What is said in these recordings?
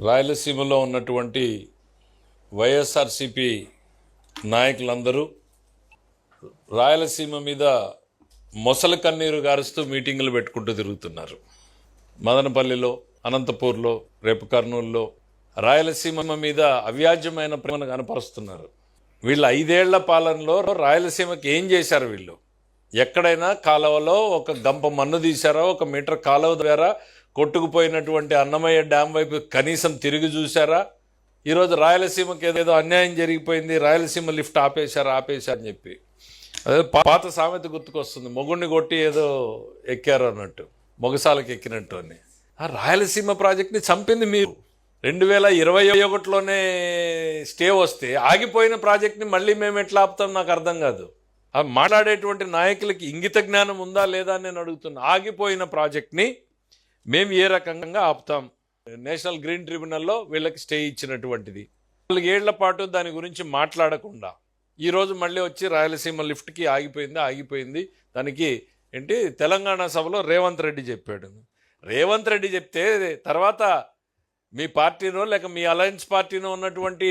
రాయలసీమలో ఉన్నటువంటి వైఎస్ఆర్సిపి నాయకులందరూ రాయలసీమ మీద మొసలి కన్నీరు గారుస్తూ మీటింగులు పెట్టుకుంటూ తిరుగుతున్నారు. మదనపల్లిలో, అనంతపూర్లో, రేపు కర్నూలులో రాయలసీమ మీద అవ్యాజ్యమైన ప్రేమను కనపరుస్తున్నారు. వీళ్ళు 5 ఏళ్ల పాలనలో రాయలసీమకి ఏం చేశారు? వీళ్ళు ఎక్కడైనా కాలువలో ఒక గంప మన్ను తీశారా? 1 మీటర్ కాలువ ద్వారా కొట్టుకుపోయినటువంటి అన్నమయ్య డ్యాం వైపు కనీసం తిరిగి చూశారా? ఈరోజు రాయలసీమకి ఏదో అన్యాయం జరిగిపోయింది, రాయలసీమ లిఫ్ట్ ఆపేశారని చెప్పి అదే పాత సామెత గుర్తుకొస్తుంది, మొగుడిని కొట్టి ఏదో ఎక్కారు అన్నట్టు, మొగసాలకు ఎక్కినట్టు అని. ఆ రాయలసీమ ప్రాజెక్ట్ని చంపింది మీరు. 2021లోనే స్టే వస్తే ఆగిపోయిన ప్రాజెక్ట్ని మళ్ళీ మేము ఎట్లా ఆపుతాం నాకు అర్థం కాదు. ఆ మాట్లాడేటువంటి నాయకులకి ఇంగిత జ్ఞానం ఉందా లేదా అని నేను అడుగుతున్నా. ఆగిపోయిన ప్రాజెక్ట్ని మేము ఏ రకంగా ఆపుతాం? నేషనల్ గ్రీన్ ట్రిబ్యునల్లో వీళ్ళకి స్టే ఇచ్చినటువంటిది 4 ఏళ్ల పాటు దాని గురించి మాట్లాడకుండా ఈరోజు మళ్ళీ వచ్చి రాయలసీమ లిఫ్ట్కి ఆగిపోయింది దానికి ఏంటి తెలంగాణ సభలో రేవంత్ రెడ్డి చెప్పాడు. రేవంత్ రెడ్డి చెప్తే తర్వాత మీ పార్టీనో లేక మీ అలయన్స్ పార్టీనో ఉన్నటువంటి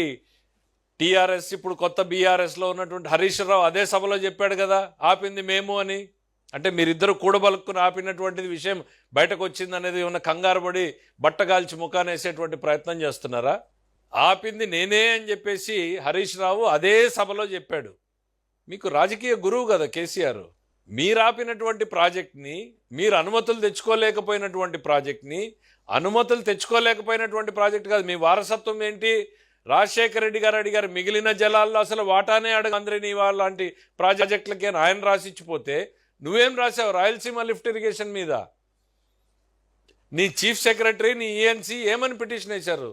టీఆర్ఎస్, ఇప్పుడు కొత్త బీఆర్ఎస్లో ఉన్నటువంటి హరీష్ రావు అదే సభలో చెప్పాడు కదా ఆపింది మేము అని. అంటే మీరిద్దరు కూడబలుక్కుని ఆపినటువంటిది విషయం బయటకు వచ్చింది అనేది ఏమన్నా కంగారు పడి బట్టగాల్చి ముఖాన్ని వేసేటువంటి ప్రయత్నం చేస్తున్నారా? ఆపింది నేనే అని చెప్పేసి హరీష్ రావు అదే సభలో చెప్పాడు. మీకు రాజకీయ గురువు కదా కేసీఆర్. మీరు ఆపినటువంటి ప్రాజెక్ట్ని, మీరు అనుమతులు తెచ్చుకోలేకపోయినటువంటి ప్రాజెక్ట్ కాదు. మీ వారసత్వం ఏంటి? రాజశేఖర రెడ్డి గారు అడిగారు, మిగిలిన జలాల్లో అసలు వాటానే అందరినీ లాంటి ప్రాజెక్టులకే ఆయన రాసిచ్చిపోతే నువ్వేం రాసావు? రాయలసీమ లిఫ్ట్ ఇరిగేషన్ మీద నీ చీఫ్ సెక్రటరీ, నీ ఈఎన్సీ ఏమని పిటిషన్ వేశారు?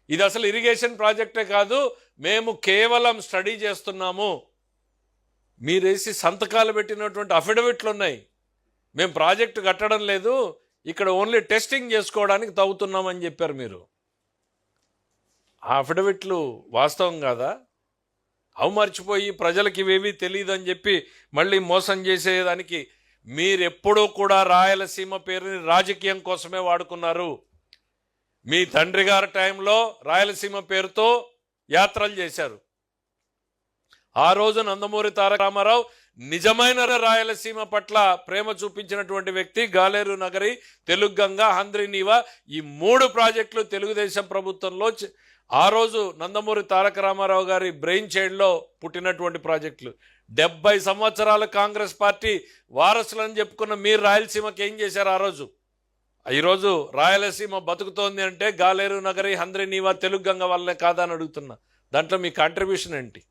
ఇది అసలు ఇరిగేషన్ ప్రాజెక్టే కాదు, మేము కేవలం స్టడీ చేస్తున్నాము. మీరేసి సంతకాలు పెట్టినటువంటి అఫిడవిట్లు ఉన్నాయి, మేము ప్రాజెక్టు కట్టడం లేదు, ఇక్కడ ఓన్లీ టెస్టింగ్ చేసుకోవడానికి తవ్వుతున్నామని చెప్పారు మీరు. ఆ అఫిడవిట్లు వాస్తవం కాదా? అవి మర్చిపోయి ప్రజలకు ఇవేవి తెలియదని చెప్పి మళ్ళీ మోసం చేసేదానికి మీరెప్పుడూ కూడా రాయలసీమ పేరుని రాజకీయం కోసమే వాడుకున్నారు. మీ తండ్రి గారి టైంలో రాయలసీమ పేరుతో యాత్రలు చేశారు. ఆ రోజు నందమూరి తారక రామారావు నిజమైన రాయలసీమ పట్ల ప్రేమ చూపించినటువంటి వ్యక్తి. గాలేరు నగరి, తెలుగు గంగ, హంద్రి నీవా ఈ 3 ప్రాజెక్టులు తెలుగుదేశం ప్రభుత్వంలో ఆ రోజు నందమూరి తారక రామారావు గారి బ్రెయిన్ చైల్డ్లో పుట్టినటువంటి ప్రాజెక్టులు. 70 సంవత్సరాలు కాంగ్రెస్ పార్టీ వారసులని చెప్పుకున్న మీరు రాయలసీమకి ఏం చేశారు ఆ రోజు? ఈరోజు రాయలసీమ బతుకుతోంది అంటే గాలేరు నగరి, హంద్రి నీవా, తెలుగు గంగ వల్లే కాదని అడుగుతున్నా. దాంట్లో మీ కాంట్రిబ్యూషన్ ఏంటి?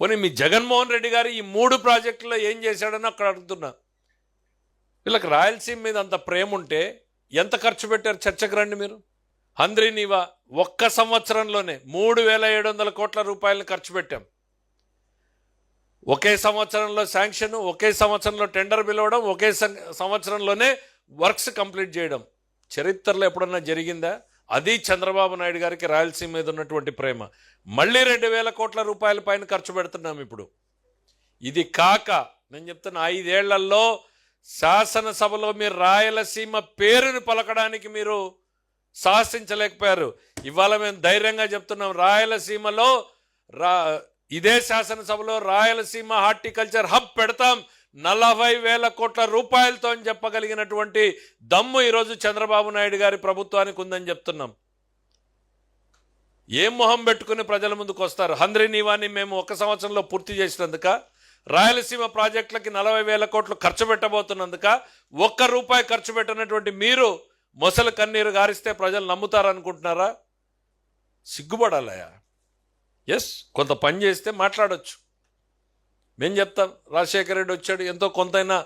పోనీ మీ జగన్మోహన్ రెడ్డి గారు ఈ 3 ప్రాజెక్టుల్లో ఏం చేశాడని అక్కడ అడుగుతున్నా. వీళ్ళకి రాయలసీమ మీద అంత ప్రేమ ఉంటే ఎంత ఖర్చు పెట్టారు చర్చకు రండి మీరు. హంద్రి నీవా 1 సంవత్సరంలోనే 3,700 కోట్ల రూపాయలను ఖర్చు పెట్టాం. ఒకే సంవత్సరంలో శాంక్షన్, ఒకే సంవత్సరంలో టెండర్ పిలవడం, ఒకే సంవత్సరంలోనే వర్క్స్ కంప్లీట్ చేయడం చరిత్రలో ఎప్పుడన్నా జరిగిందా? అది చంద్రబాబు నాయుడు గారికి రాయలసీమ మీద ఉన్నటువంటి ప్రేమ. మళ్ళీ 2,000 కోట్ల రూపాయల పైన ఖర్చు పెడుతున్నాం ఇప్పుడు. ఇది కాక నేను చెప్తున్న 5 ఏళ్లలో శాసనసభలో మీరు రాయలసీమ పేరుని పలకడానికి మీరు సాహసించలేకపోయారు. ఇవాళ మేము ధైర్యంగా చెప్తున్నాం, రాయలసీమలో ఇదే శాసనసభలో రాయలసీమ హార్టికల్చర్ హబ్ పెడతాం 40,000 కోట్ల రూపాయలతో అని చెప్పగలిగినటువంటి దమ్ము ఈరోజు చంద్రబాబు నాయుడు గారి ప్రభుత్వానికి ఉందని చెప్తున్నాం. ఏం మొహం పెట్టుకుని ప్రజల ముందుకు వస్తారు? హంద్రి నీవాని మేము 1 సంవత్సరంలో పూర్తి చేసినందుక, రాయలసీమ ప్రాజెక్టులకి 40,000 కోట్లు ఖర్చు పెట్టబోతున్నందుక, 1 రూపాయి ఖర్చు పెట్టినటువంటి మీరు మొసలు కన్నీరు గారిస్తే ప్రజలు నమ్ముతారనుకుంటున్నారా? సిగ్గుపడాలయా. ఎస్, కొంత పని చేస్తే మాట్లాడొచ్చు. మేము చెప్తాం, రాజశేఖర రెడ్డి వచ్చాడు, ఎంతో కొంతైనా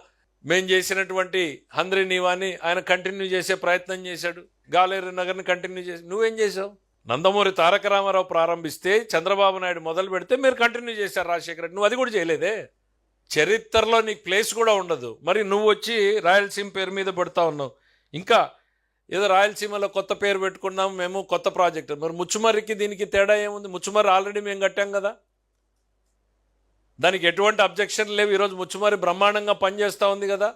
మేము చేసినటువంటి హంద్రి నీవాని ఆయన కంటిన్యూ చేసే ప్రయత్నం చేశాడు, గాలేరు నగర్ని కంటిన్యూ చేసి. నువ్వేం చేసావు? నందమూరి తారక రామారావు ప్రారంభిస్తే చంద్రబాబు నాయుడు మొదలు పెడితే మీరు కంటిన్యూ చేశారు. రాజశేఖర రెడ్డి నువ్వు అది కూడా చేయలేదే. చరిత్రలో నీకు ప్లేస్ కూడా ఉండదు. మరి నువ్వు వచ్చి రాయలసీమ పేరు మీద పెడతా ఉన్నావు. ఇంకా ఏదో రాయలసీమలో కొత్త పేరు పెట్టుకున్నాం మేము, కొత్త ప్రాజెక్టు. మరి ముచ్చుమర్రికి దీనికి తేడా ఏముంది? ముచ్చుమర్రి ఆల్రెడీ మేము కట్టాం కదా, దానికి ఎటువంటి అబ్జెక్షన్ లేవు. ఈరోజు ముచ్చుమర్రి బ్రహ్మాండంగా పనిచేస్తూ ఉంది కదా.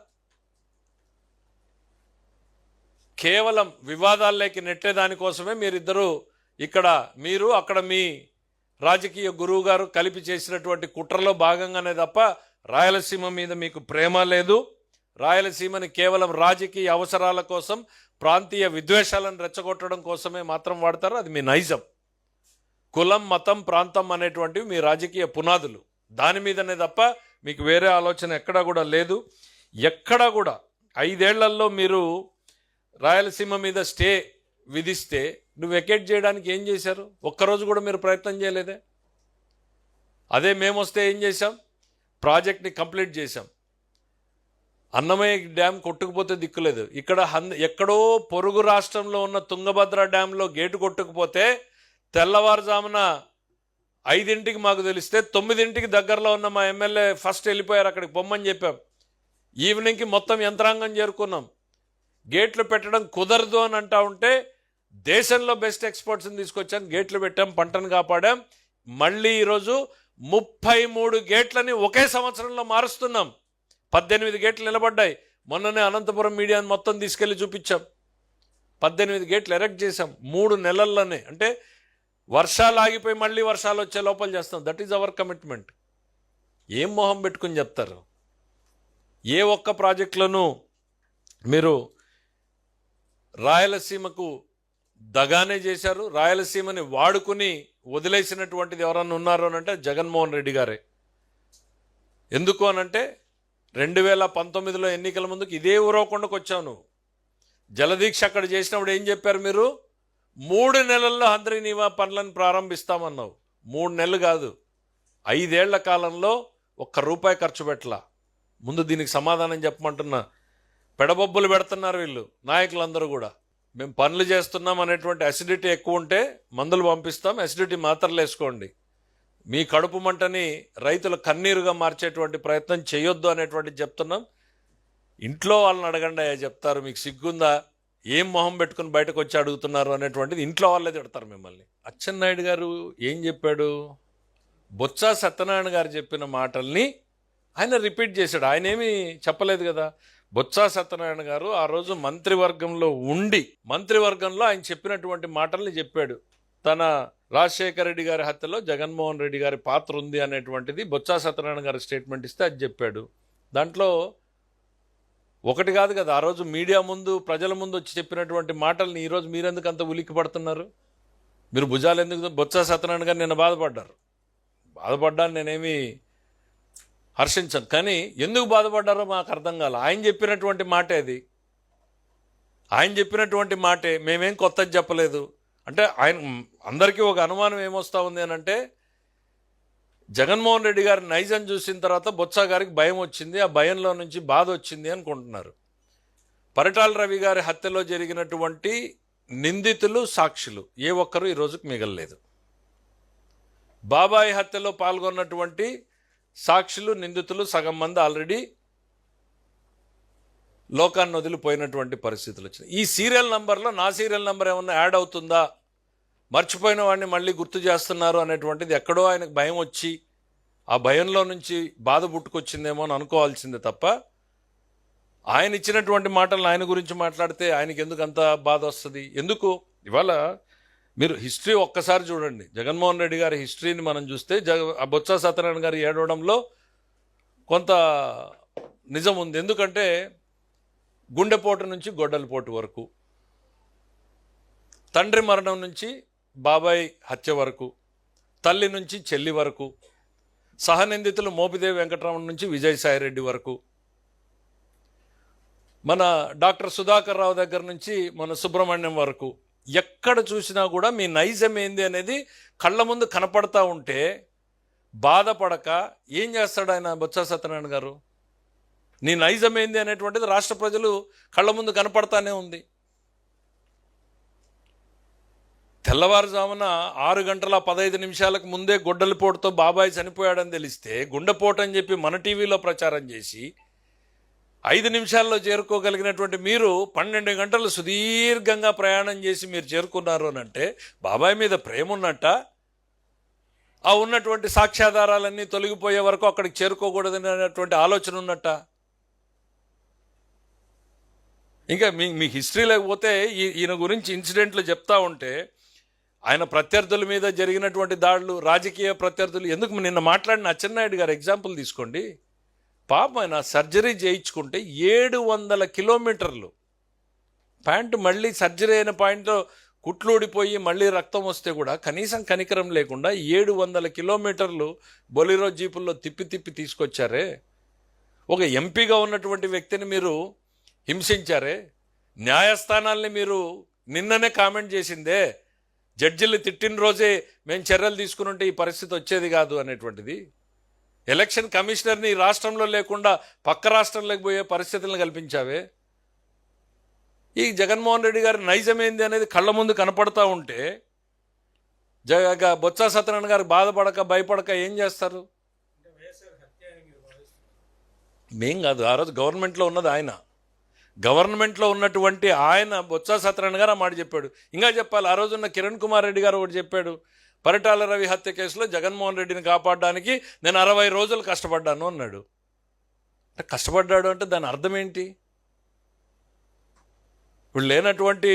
కేవలం వివాదాల్లోకి నెట్టే దానికోసమే మీరిద్దరూ ఇక్కడ మీరు అక్కడ మీ రాజకీయ గురువు గారు కలిపి చేసినటువంటి కుట్రలో భాగంగానే తప్ప రాయలసీమ మీద మీకు ప్రేమ లేదు. రాయలసీమని కేవలం రాజకీయ అవసరాల కోసం, ప్రాంతీయ విద్వేషాలను రెచ్చగొట్టడం కోసమే మాత్రం వాడతారు. అది మీ నైజం. కులం, మతం, ప్రాంతం అనేటువంటివి మీ రాజకీయ పునాదులు. దాని మీదనే తప్ప మీకు వేరే ఆలోచన ఎక్కడా కూడా లేదు. ఎక్కడా కూడా 5 ఏళ్లలో మీరు రాయలసీమ మీద స్టే విధిస్తే నువ్వు వెకేట్ చేయడానికి ఏం చేశారు? ఒక్కరోజు కూడా మీరు ప్రయత్నం చేయలేదే. అదే మేము వస్తే ఏం చేశాం? ప్రాజెక్ట్ని కంప్లీట్ చేశాం. అన్నమయ్య డ్యామ్ కొట్టుకుపోతే దిక్కులేదు. ఇక్కడ ఎక్కడో పొరుగు రాష్ట్రంలో ఉన్న తుంగభద్ర డ్యాంలో గేటు కొట్టుకుపోతే తెల్లవారుజామున 5ంటికి మాకు తెలిస్తే 9ంటికి దగ్గరలో ఉన్న మా ఎమ్మెల్యే ఫస్ట్ వెళ్ళిపోయారు. అక్కడికి పొమ్మని చెప్పాం. ఈవినింగ్కి మొత్తం యంత్రాంగం చేరుకున్నాం. గేట్లు పెట్టడం కుదరదు అని అంటా ఉంటే దేశంలో బెస్ట్ ఎక్స్పర్ట్స్ని తీసుకొచ్చాం, గేట్లు పెట్టాం, పంటను కాపాడాం. మళ్ళీ ఈరోజు 33 గేట్లని ఒకే సంవత్సరంలో మారుస్తున్నాం. 18 గేట్లు నిలబడ్డాయి. మొన్ననే అనంతపురం మీడియాని మొత్తం తీసుకెళ్లి చూపించాం. 18 గేట్లు ఎరెక్ట్ చేశాం 3 నెలల్లోనే. అంటే వర్షాలు ఆగిపోయి మళ్ళీ వర్షాలు వచ్చే లోపల చేస్తాం. That is our commitment. ఏం మొహం పెట్టుకుని చెప్తారు? ఏ ఒక్క ప్రాజెక్టులను మీరు రాయలసీమకు దగానే చేశారు. రాయలసీమని వాడుకుని వదిలేసినటువంటిది ఎవరన్నా ఉన్నారు అని అంటే జగన్మోహన్ రెడ్డి గారే. ఎందుకు అనంటే 2019లో ఎన్నికల ముందుకు ఇదే ఊరవకొండకు వచ్చావు నువ్వు. జలదీక్ష అక్కడ చేసినప్పుడు ఏం చెప్పారు మీరు? 3 నెలల్లో హంద్రీనీవా పనులను ప్రారంభిస్తామన్నావు. 3 నెలలు కాదు, 5 ఏళ్ల కాలంలో ₹1 ఖర్చు పెట్టలా. ముందు దీనికి సమాధానం చెప్పమంటున్నా. పెడబొబ్బులు పెడుతున్నారు వీళ్ళు నాయకులందరూ కూడా. మేము పనులు చేస్తున్నాం అనేటువంటి అసిడిటీ ఎక్కువ ఉంటే మందులు పంపిస్తాం, అసిడిటీ మాత్రలు వేసుకోండి. మీ కడుపు మంటని రైతుల కన్నీరుగా మార్చేటువంటి ప్రయత్నం చేయొద్దు అనేటువంటి చెప్తున్నాం. ఇంట్లో వాళ్ళని అడగండి అయ్యా, చెప్తారు. మీకు సిగ్గుందా? ఏం మొహం పెట్టుకుని బయటకు వచ్చి అడుగుతున్నారు అనేటువంటిది ఇంట్లో వాళ్ళే తిడతారు మిమ్మల్ని. అచ్చెన్నాయుడు గారు ఏం చెప్పాడు? బొత్స సత్యనారాయణ గారు చెప్పిన మాటల్ని ఆయన రిపీట్ చేశాడు. ఆయన ఏమీ చెప్పలేదు కదా. బొత్స సత్యనారాయణ గారు ఆ రోజు మంత్రివర్గంలో ఉండి మంత్రివర్గంలో ఆయన చెప్పినటువంటి మాటల్ని చెప్పాడు. తన రాజశేఖర రెడ్డి గారి హత్యలో జగన్మోహన్ రెడ్డి గారి పాత్ర ఉంది అనేటువంటిది బొత్స సత్యనారాయణ గారి స్టేట్మెంట్ ఇస్తే అది చెప్పాడు. దాంట్లో ఒకటి కాదు కదా, ఆ రోజు మీడియా ముందు ప్రజల ముందు వచ్చి చెప్పినటువంటి మాటల్ని ఈరోజు మీరెందుకు అంత ఉలిక్కి పడుతున్నారు? మీరు భుజాలు ఎందుకు? బొత్స సత్యనారాయణ గారు నిన్న బాధపడ్డాను, నేనేమి హర్షించను. కానీ ఎందుకు బాధపడ్డారో మాకు అర్థం కాల. ఆయన చెప్పినటువంటి మాటే అది. ఆయన చెప్పినటువంటి మాటే, మేమేం కొత్తది చెప్పలేదు. అంటే ఆయన అందరికీ ఒక అనుమానం ఏమొస్తా ఉంది అని అంటే, జగన్మోహన్ రెడ్డి గారి నైజం చూసిన తర్వాత బొత్స గారికి భయం వచ్చింది, ఆ భయంలో నుంచి బాధ వచ్చింది అనుకుంటున్నారు. పరిటాల రవి గారి హత్యలో జరిగినటువంటి నిందితులు, సాక్షులు ఏ ఒక్కరూ ఈ రోజుకు మిగలలేదు. బాబాయి హత్యలో పాల్గొన్నటువంటి సాక్షులు, నిందితులు సగం మంది ఆల్రెడీ లోకాన్ని వదిలిపోయినటువంటి పరిస్థితులు వచ్చినాయి. ఈ సీరియల్ నంబర్లో నా సీరియల్ నంబర్ ఏమన్నా యాడ్ అవుతుందా, మర్చిపోయిన వాడిని మళ్ళీ గుర్తు చేస్తున్నారు అనేటువంటిది ఎక్కడో ఆయనకు భయం వచ్చి ఆ భయంలో నుంచి బాధ పుట్టుకొచ్చిందేమో అని అనుకోవాల్సిందే తప్ప, ఆయన ఇచ్చినటువంటి మాటలను ఆయన గురించి మాట్లాడితే ఆయనకి ఎందుకు అంత బాధ వస్తుంది? ఎందుకు? ఇవాళ మీరు హిస్టరీ ఒక్కసారి చూడండి. జగన్మోహన్ రెడ్డి గారి హిస్టరీని మనం చూస్తే బొత్స సత్యనారాయణ గారు ఏడవడంలో కొంత నిజం ఉంది. ఎందుకంటే గుండెపోటు నుంచి గొడ్డలిపోటు వరకు, తండ్రి మరణం నుంచి బాబాయ్ హత్య వరకు, తల్లి నుంచి చెల్లి వరకు, సహనిందితులు మోపిదేవి వెంకటరమణ నుంచి విజయసాయిరెడ్డి వరకు, మన డాక్టర్ సుధాకర్ రావు దగ్గర నుంచి మన సుబ్రహ్మణ్యం వరకు, ఎక్కడ చూసినా కూడా మీ నైజం ఏంది అనేది కళ్ళ ముందు కనపడతా ఉంటే బాధపడక ఏం చేస్తాడు ఆయన బొత్స సత్యనారాయణ గారు? నీ నైజం ఏంది అనేటువంటిది రాష్ట్ర ప్రజలు కళ్ళ ముందు కనపడతానే ఉంది. తెల్లవారుజామున 6:15 ముందే గొడ్డలిపోటుతో బాబాయ్ చనిపోయాడని తెలిస్తే గుండెపోటు అని చెప్పి మన టీవీలో ప్రచారం చేసి 5 నిమిషాల్లో చేరుకోగలిగినటువంటి మీరు 12 గంటలు సుదీర్ఘంగా ప్రయాణం చేసి మీరు చేరుకున్నారు అని అంటే బాబాయ్ మీద ప్రేమ ఉన్నట్ట? ఆ ఉన్నటువంటి సాక్ష్యాధారాలన్నీ తొలగిపోయే వరకు అక్కడికి చేరుకోకూడదనేటువంటి ఆలోచన ఉన్నట్ట? ఇంకా మీ హిస్టరీ లేకపోతే ఈయన గురించి ఇన్సిడెంట్లు చెప్తా ఉంటే ఆయన ప్రత్యర్థుల మీద జరిగినటువంటి దాడులు, రాజకీయ ప్రత్యర్థులు, ఎందుకు నిన్న మాట్లాడిన అచ్చెన్నాయుడు గారు ఎగ్జాంపుల్ తీసుకోండి. పాపం ఆయన సర్జరీ చేయించుకుంటే 700 కిలోమీటర్లు ప్యాంటు మళ్ళీ సర్జరీ అయిన పాయింట్లో కుట్లూడిపోయి మళ్ళీ రక్తం వస్తే కూడా కనీసం కనికరం లేకుండా 700 కిలోమీటర్లు బొలిరో జీపుల్లో తిప్పి తీసుకొచ్చారే. ఒక ఎంపీగా ఉన్నటువంటి వ్యక్తిని మీరు హింసించారే. న్యాయస్థానాల్ని మీరు నిన్ననే కామెంట్ చేసిందే, జడ్జిలు తిట్టిన రోజే మేము చర్యలు తీసుకుని ఈ పరిస్థితి వచ్చేది కాదు అనేటువంటిది. ఎలక్షన్ కమిషనర్ని రాష్ట్రంలో లేకుండా పక్క రాష్ట్రంలోకి పోయే పరిస్థితులను కల్పించావే. ఈ జగన్మోహన్ రెడ్డి గారి నైజమేంది అనేది కళ్ళ ముందు కనపడతా ఉంటే బొత్స సత్యనారాయణ గారు బాధపడక భయపడక ఏం చేస్తారు? మేం కాదు, ఆ రోజు గవర్నమెంట్లో ఉన్నది ఆయన. గవర్నమెంట్లో ఉన్నటువంటి ఆయన బొత్స సత్యనారాయణ గారు ఆ మాట చెప్పాడు. ఇంకా చెప్పాలి, ఆ రోజున్న కిరణ్ కుమార్ రెడ్డి గారు ఒకటి చెప్పాడు, పరిటాల రవి హత్య కేసులో జగన్మోహన్ రెడ్డిని కాపాడడానికి నేను 60 రోజులు కష్టపడ్డాను అన్నాడు. కష్టపడ్డాడు అంటే దాని అర్థం ఏంటి? ఇప్పుడు లేనటువంటి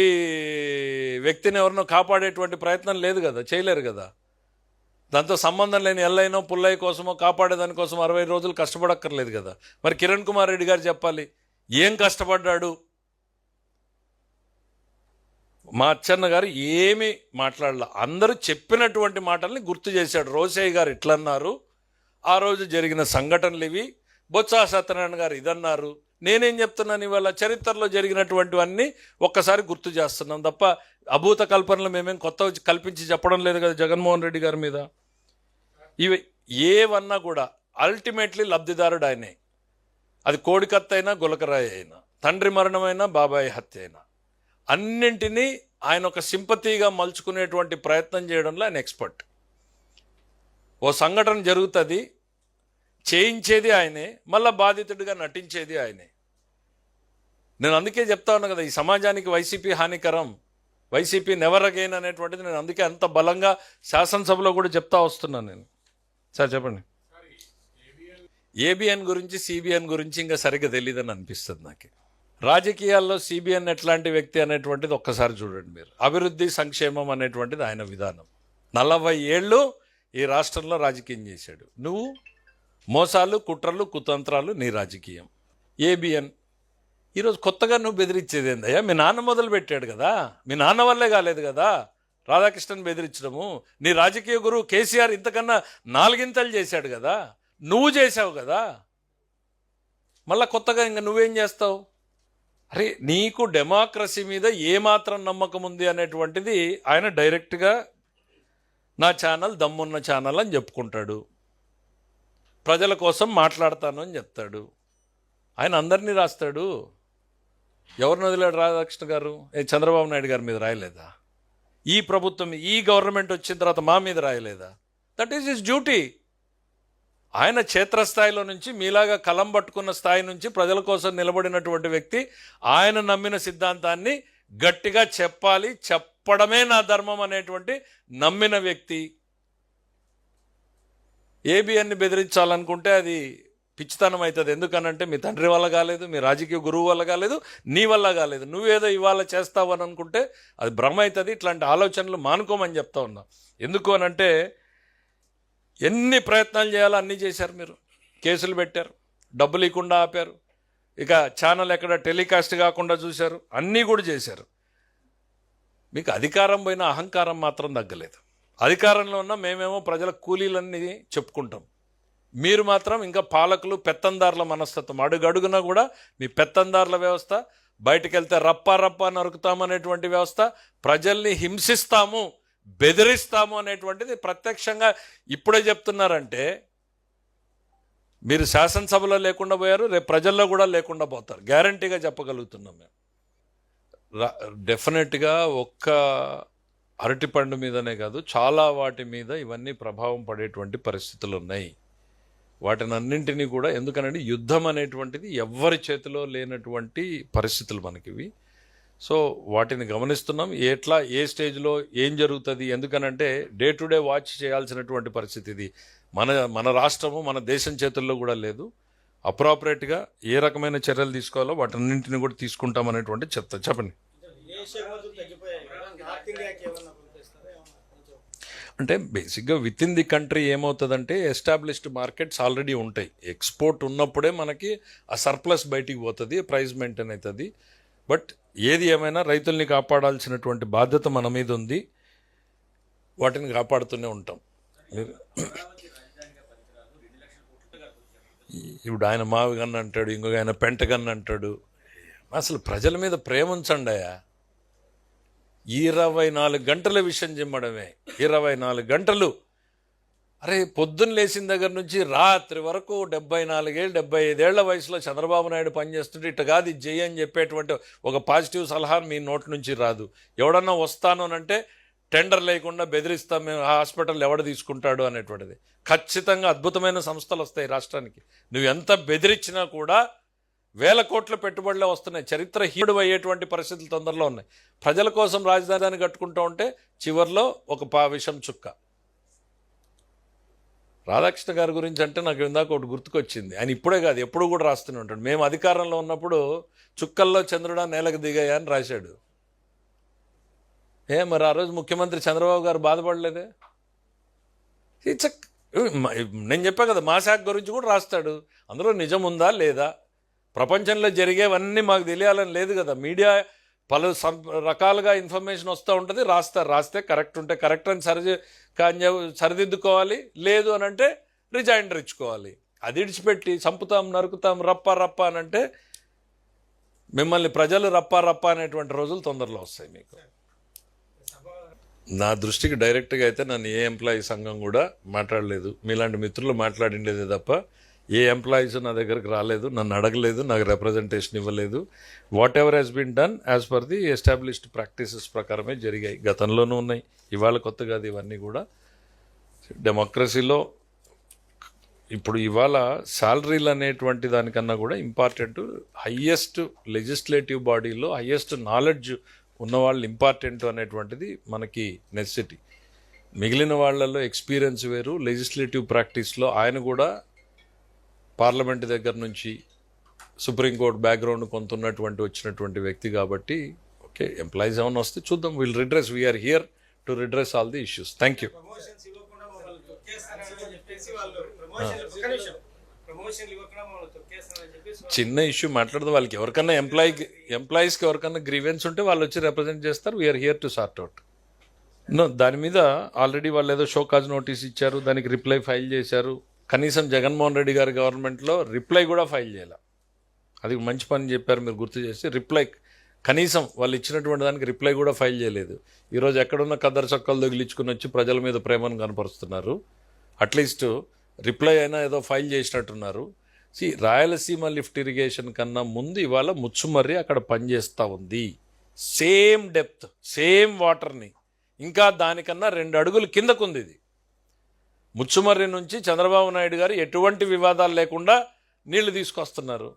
వ్యక్తిని ఎవరినో కాపాడేటువంటి ప్రయత్నం లేదు కదా, చేయలేరు కదా. దాంతో సంబంధం లేని ఎల్లైనో పుల్లయ్య కోసమో కాపాడేదానికోసం 60 రోజులు కష్టపడక్కర్లేదు కదా. మరి కిరణ్ కుమార్ రెడ్డి గారు చెప్పాలి ఏం కష్టపడ్డాడు. మా అచ్చన్న గారు ఏమీ మాట్లాడలే, అందరూ చెప్పినటువంటి మాటల్ని గుర్తు చేశాడు. రోసయ్య గారు ఇట్లన్నారు, ఆ రోజు జరిగిన సంఘటనలు ఇవి, బొత్స సత్యనారాయణ గారు ఇదన్నారు. నేనేం చెప్తున్నాను, ఇవాళ చరిత్రలో జరిగినటువంటివన్నీ ఒక్కసారి గుర్తు చేస్తున్నాం తప్ప అభూత కల్పనలు మేమేం కొత్త కల్పించి చెప్పడం లేదు కదా జగన్మోహన్ రెడ్డి గారి మీద. ఇవి ఏవన్నా కూడా అల్టిమేట్లీ లబ్ధిదారుడు ఆయనే. అది కోడికత్త అయినా గులకరాయి అయినా, తండ్రి మరణమైనా బాబాయ్ హత్య అయినా, అన్నింటినీ ఆయన ఒక సింపతిగా మలుచుకునేటువంటి ప్రయత్నం చేయడంలో ఆయన ఎక్స్పర్ట్. ఓ సంఘటన జరుగుతుంది, చేయించేది ఆయనే, మళ్ళా బాధితుడిగా నటించేది ఆయనే. నేను అందుకే చెప్తా ఉన్నా కదా, ఈ సమాజానికి వైసీపీ హానికరం, వైసీపీ నెవర్ అగైన్ అనేటువంటిది నేను అందుకే అంత బలంగా శాసనసభలో కూడా చెప్తా వస్తున్నాను నేను. సార్ చెప్పండి. ఏబిఎన్ గురించి సిబిఎన్ గురించి ఇంకా సరిగ్గా తెలియదని అనిపిస్తుంది నాకు. రాజకీయాల్లో సిబిఎన్ ఎట్లాంటి వ్యక్తి అనేటువంటిది ఒక్కసారి చూడండి మీరు. అభివృద్ధి సంక్షేమం అనేటువంటిది ఆయన విధానం. 40 ఏళ్ళు ఈ రాష్ట్రంలో రాజకీయం చేశాడు. నువ్వు మోసాలు, కుట్రలు, కుతంత్రాలు నీ రాజకీయం. ఏబిఎన్ ఈరోజు కొత్తగా నువ్వు బెదిరించేది ఏందయ్యా? మీ నాన్న మొదలు పెట్టాడు కదా, మీ నాన్న వల్లే కాలేదు కదా రాధాకృష్ణన్ బెదిరించడము. నీ రాజకీయ గురువు కేసీఆర్ ఇంతకన్నా 4 ఇంతలు చేశాడు కదా, నువ్వు చేసావు కదా, మళ్ళా కొత్తగా ఇంకా నువ్వేం చేస్తావు? అరే నీకు డెమోక్రసీ మీద ఏమాత్రం నమ్మకం ఉంది అనేటువంటిది ఆయన డైరెక్ట్గా నా ఛానల్ దమ్మున్న ఛానల్ అని చెప్పుకుంటాడు, ప్రజల కోసం మాట్లాడతాను అని చెప్తాడు. ఆయన అందరినీ రాస్తాడు. ఎవరిని వదిలాడు రాధాకృష్ణ గారు? చంద్రబాబు నాయుడు గారి మీద రాయలేదా? ఈ ప్రభుత్వం, ఈ గవర్నమెంట్ వచ్చిన తర్వాత మా మీద రాయలేదా? That is his duty. ఆయన క్షేత్రస్థాయిలో నుంచి మీలాగా కలం పట్టుకున్న స్థాయి నుంచి ప్రజల కోసం నిలబడినటువంటి వ్యక్తి. ఆయన నమ్మిన సిద్ధాంతాన్ని గట్టిగా చెప్పాలి, చెప్పడమే నా ధర్మం అనేటువంటి నమ్మిన వ్యక్తి. ఏబిఎన్ని బెదిరించాలనుకుంటే అది పిచ్చితనం అవుతుంది. ఎందుకనంటే మీ తండ్రి వల్ల కాలేదు, మీ రాజకీయ గురువు వల్ల కాలేదు, నీ వల్ల కాలేదు. నువ్వేదో ఇవాళ చేస్తావు అని అనుకుంటే అది భ్రమ అవుతుంది. ఇట్లాంటి ఆలోచనలు మానుకోమని చెప్తా ఉన్నా. ఎందుకు అనంటే ఎన్ని ప్రయత్నాలు చేయాలో అన్నీ చేశారు మీరు. కేసులు పెట్టారు, డబ్బులు ఇవ్వకుండా ఆపారు, ఇక ఛానల్ ఎక్కడ టెలికాస్ట్ కాకుండా చూశారు, అన్నీ కూడా చేశారు. మీకు అధికారం పోయిన అహంకారం మాత్రం తగ్గలేదు. అధికారంలో ఉన్న మేమేమో ప్రజల కూలీలన్నీ చెప్పుకుంటాం, మీరు మాత్రం ఇంకా పాలకులు, పెత్తందారుల మనస్తత్వం. అడుగడుగునా కూడా మీ పెత్తందారుల వ్యవస్థ, బయటకు వెళ్తే రప్పా నరుకుతామనేటువంటి వ్యవస్థ, ప్రజల్ని హింసిస్తాము, బెదిరిస్తాము అనేటువంటిది ప్రత్యక్షంగా ఇప్పుడే చెప్తున్నారంటే మీరు శాసనసభలో లేకుండా పోయారు, రేపు ప్రజల్లో కూడా లేకుండా పోతారు. గ్యారంటీగా చెప్పగలుగుతున్నాం మేము. డెఫినెట్గా ఒక్క అరటిపండు మీదనే కాదు, చాలా వాటి మీద ఇవన్నీ ప్రభావం పడేటువంటి పరిస్థితులు ఉన్నాయి. వాటినన్నింటినీ కూడా, ఎందుకనంటే యుద్ధం అనేటువంటిది ఎవ్వరి చేతిలో లేనటువంటి పరిస్థితులు మనకివి. సో వాటిని గమనిస్తున్నాం, ఎట్లా ఏ స్టేజ్లో ఏం జరుగుతుంది. ఎందుకనంటే డే టు డే వాచ్ చేయాల్సినటువంటి పరిస్థితి ఇది. మన రాష్ట్రము, మన దేశం చేతుల్లో కూడా లేదు. అప్రాపరేట్గా ఏ రకమైన చర్యలు తీసుకోవాలో వాటన్నింటిని కూడా తీసుకుంటామనేటువంటి చెప్పండి. అంటే బేసిక్గా విత్ ఇన్ ది కంట్రీ ఏమవుతుందంటే ఎస్టాబ్లిష్డ్ మార్కెట్స్ ఆల్రెడీ ఉంటాయి. ఎక్స్పోర్ట్ ఉన్నప్పుడే మనకి ఆ సర్ప్లస్ బయటికి పోతుంది, ప్రైస్ మెయింటైన్ అవుతుంది. బట్ ఏది ఏమైనా రైతుల్ని కాపాడాల్సినటువంటి బాధ్యత మన మీద ఉంది, వాటిని కాపాడుతూనే ఉంటాం. ఇప్పుడు ఆయన మావి గన్ అంటాడు, ఇంకొక ఆయన పెంట గన్ అంటాడు. అసలు ప్రజల మీద ప్రేమ ఉంచండి అయ్యా. 24 గంటల విషయం చిమ్మడమే, 24 గంటలు. అరే పొద్దున్న లేచిన దగ్గర నుంచి రాత్రి వరకు 74 ఏళ్ళు 75 ఏళ్ల వయసులో చంద్రబాబు నాయుడు పనిచేస్తుంటే ఇట్ట కాదు ఇది చెయ్యి అని చెప్పేటువంటి ఒక పాజిటివ్ సలహా మీ నోటి నుంచి రాదు. ఎవడన్నా వస్తాను అంటే టెండర్ లేకుండా బెదిరిస్తాం మేము, హాస్పిటల్ ఎవడు తీసుకుంటాడు అనేటువంటిది. ఖచ్చితంగా అద్భుతమైన సంస్థలు వస్తాయి రాష్ట్రానికి. నువ్వు ఎంత బెదిరించినా కూడా 1000 కోట్ల పెట్టుబడులే వస్తున్నాయి. చరిత్ర హీడు అయ్యేటువంటి పరిస్థితులు తొందరలో ఉన్నాయి. ప్రజల కోసం రాజధాని కట్టుకుంటూ ఉంటే చివరిలో ఒక విషం చుక్క. రాధాకృష్ణ గారి గురించి అంటే నాకు ఇందాక ఒకటి గుర్తుకొచ్చింది. ఆయన ఇప్పుడే కాదు ఎప్పుడు కూడా రాస్తూనే ఉంటాడు. మేము అధికారంలో ఉన్నప్పుడు చుక్కల్లో చంద్రుడా నేలకు దిగాయా అని రాశాడు. మరి ఆ రోజు ముఖ్యమంత్రి చంద్రబాబు గారు బాధపడలేదే? నేను చెప్పా కదా, మా శాఖ గురించి కూడా రాస్తాడు. అందులో నిజం ఉందా లేదా, ప్రపంచంలో జరిగేవన్నీ మాకు తెలియాలని లేదు కదా. మీడియా పలు రకాలుగా ఇన్ఫర్మేషన్ వస్తూ ఉంటుంది, రాస్తే కరెక్ట్ ఉంటే కరెక్ట్ అని సరిదిద్దుకోవాలి, లేదు అని అంటే రిజైండర్ ఇచ్చుకోవాలి. అది ఇడిచిపెట్టి చంపుతాం నరుకుతాం రప్ప అని అంటే మిమ్మల్ని ప్రజలు రప్ప అనేటువంటి రోజులు తొందరలో వస్తాయి మీకు. నా దృష్టికి డైరెక్ట్గా అయితే నన్ను ఏ ఎంప్లాయీ సంఘం కూడా మాట్లాడలేదు. మీలాంటి మిత్రులు మాట్లాడిండేదే తప్ప ఏ ఎంప్లాయీస్ నా దగ్గరకు రాలేదు, నన్ను అడగలేదు, నాకు రిప్రజెంటేషన్ ఇవ్వలేదు. Whatever has been done as per the established practices ప్రకారమే జరిగాయి. గతంలోనూ ఉన్నాయి, ఇవాళ కొత్త కాదు. ఇవన్నీ కూడా డెమోక్రసీలో ఇప్పుడు ఇవాళ శాలరీలు అనేటువంటి దానికన్నా కూడా ఇంపార్టెంట్ హయ్యెస్ట్ లెజిస్లేటివ్ బాడీలో హయ్యెస్ట్ నాలెడ్జ్ ఉన్నవాళ్ళు ఇంపార్టెంట్ అనేటువంటిది మనకి నెసెసిటీ. మిగిలిన వాళ్ళల్లో ఎక్స్పీరియన్స్ వేరు. లెజిస్లేటివ్ ప్రాక్టీస్లో ఆయన కూడా పార్లమెంట్ దగ్గర నుంచి సుప్రీంకోర్టు బ్యాక్గ్రౌండ్ కొంత ఉన్నటువంటి వచ్చినటువంటి వ్యక్తి కాబట్టి ఓకే, ఎంప్లాయీస్ ఏమైనా వస్తే చూద్దాం. Will redress, we are here to redress all the issues. Thank you. చిన్న ఇష్యూ మాట్లాడదు. వాళ్ళకి ఎవరికన్నా ఎంప్లాయీస్కి ఎవరికన్నా గ్రీవెన్స్ ఉంటే వాళ్ళు వచ్చి రిప్రజెంట్ చేస్తారు. We are here to sort out. దాని మీద ఆల్రెడీ వాళ్ళు ఏదో షోకాజ్ నోటీస్ ఇచ్చారు, దానికి రిప్లై ఫైల్ చేశారు. కనీసం జగన్మోహన్ రెడ్డి గారి గవర్నమెంట్లో రిప్లై కూడా ఫైల్ చేయాలి. అది మంచి పని చెప్పారు మీరు గుర్తు చేసి. రిప్లై కనీసం వాళ్ళు ఇచ్చినటువంటి దానికి రిప్లై కూడా ఫైల్ చేయలేదు. ఈరోజు ఎక్కడున్న కద్దరు చొక్కలు తగిలించుకుని వచ్చి ప్రజల మీద ప్రేమను కనపరుస్తున్నారు. అట్లీస్ట్ రిప్లై అయినా ఏదో ఫైల్ చేసినట్టున్నారు. రాయలసీమ లిఫ్ట్ ఇరిగేషన్ కన్నా ముందు ఇవాళ ముచ్చుమర్రి అక్కడ పనిచేస్తూ ఉంది. సేమ్ డెప్త్, సేమ్ వాటర్ని, ఇంకా దానికన్నా 2 అడుగులు కిందకుంది ఇది. ముచ్చుమర్రి నుంచి చంద్రబాబు నాయుడు గారు ఎటువంటి వివాదాలు లేకుండా నీళ్లు తీసుకొస్తున్నారు.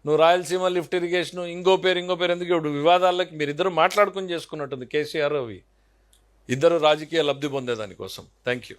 నువ్వు రాయలసీమ లిఫ్ట్ ఇరిగేషన్ ఇంకో పేరు ఎందుకు? ఇప్పుడు వివాదాలకి మీరిద్దరు మాట్లాడుకుని చేసుకున్నట్టుంది కేసీఆర్. అవి ఇద్దరు రాజకీయ లబ్ధి పొందేదానికోసం. Thank you.